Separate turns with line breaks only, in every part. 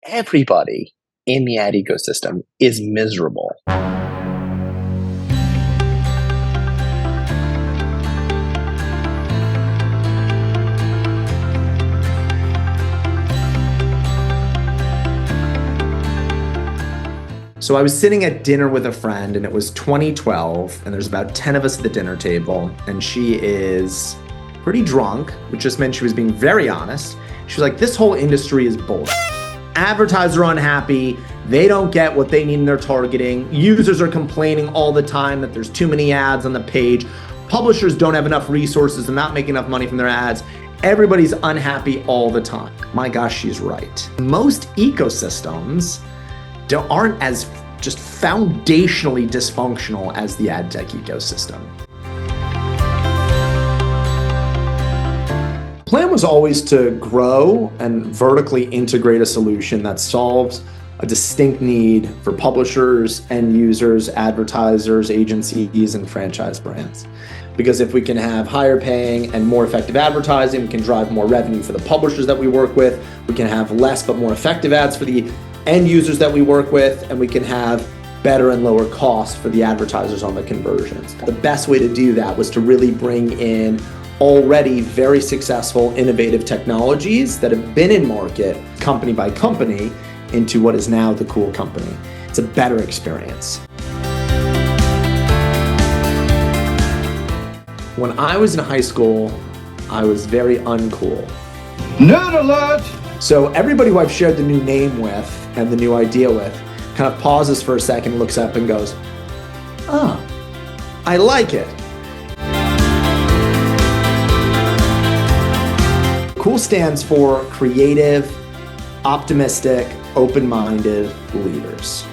everybody in the ad ecosystem is miserable.
So I was sitting at dinner with a friend, and it was 2012, and there's about 10 of us at the dinner table, and she is pretty drunk, which just meant she was being very honest. She was like, this whole industry is bullshit. Advertisers are unhappy. They don't get what they need in their targeting. Users are complaining all the time that there's too many ads on the page. Publishers don't have enough resources. They're not making enough money from their ads. Everybody's unhappy all the time. My gosh, she's right. Most ecosystems aren't as just foundationally dysfunctional as the ad tech ecosystem. Plan was always to grow and vertically integrate a solution that solves a distinct need for publishers, end users, advertisers, agencies, and franchise brands. Because if we can have higher paying and more effective advertising, we can drive more revenue for the publishers that we work with. We can have less but more effective ads for the end users that we work with, and we can have better and lower costs for the advertisers on the conversions. The best way to do that was to really bring in already very successful, innovative technologies that have been in market company by company into what is now the cool company. It's a better experience. When I was in high school, I was very uncool.
Nerd alert!
So everybody who I've shared the new name with and the new idea with kind of pauses for a second, looks up and goes, oh, I like it. COOL stands for creative, optimistic, open-minded leaders.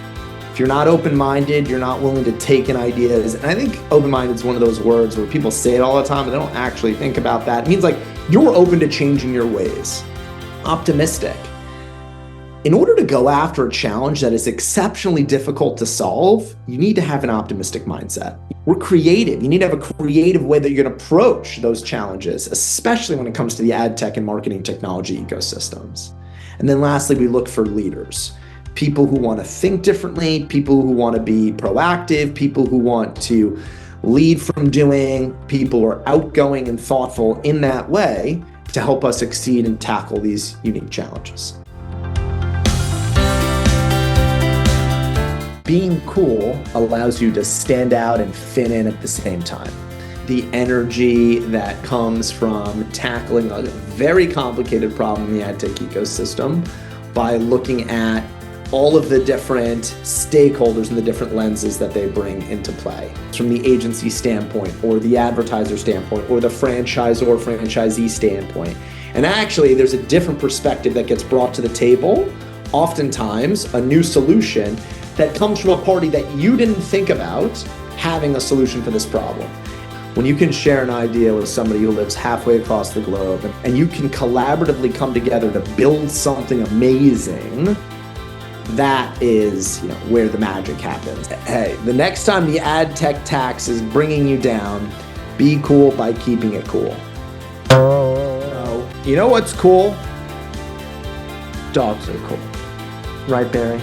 If you're not open-minded, you're not willing to take in ideas. And I think open-minded is one of those words where people say it all the time, but they don't actually think about that. It means like you're open to changing your ways. Optimistic. In order to go after a challenge that is exceptionally difficult to solve, you need to have an optimistic mindset. We're creative. You need to have a creative way that you're going to approach those challenges, especially when it comes to the ad tech and marketing technology ecosystems. And then lastly, we look for leaders. People who want to think differently, people who want to be proactive, people who want to lead from doing, people who are outgoing and thoughtful in that way to help us succeed and tackle these unique challenges. Being cool allows you to stand out and fit in at the same time. The energy that comes from tackling a very complicated problem in the ad tech ecosystem by looking at all of the different stakeholders and the different lenses that they bring into play. From the agency standpoint, or the advertiser standpoint, or the franchise or franchisee standpoint. And actually, there's a different perspective that gets brought to the table, oftentimes a new solution that comes from a party that you didn't think about having a solution for this problem. When you can share an idea with somebody who lives halfway across the globe and you can collaboratively come together to build something amazing, that is, where the magic happens. Hey, the next time the ad tech tax is bringing you down, be cool by keeping it cool. You know what's cool? Dogs are cool. Right, Barry?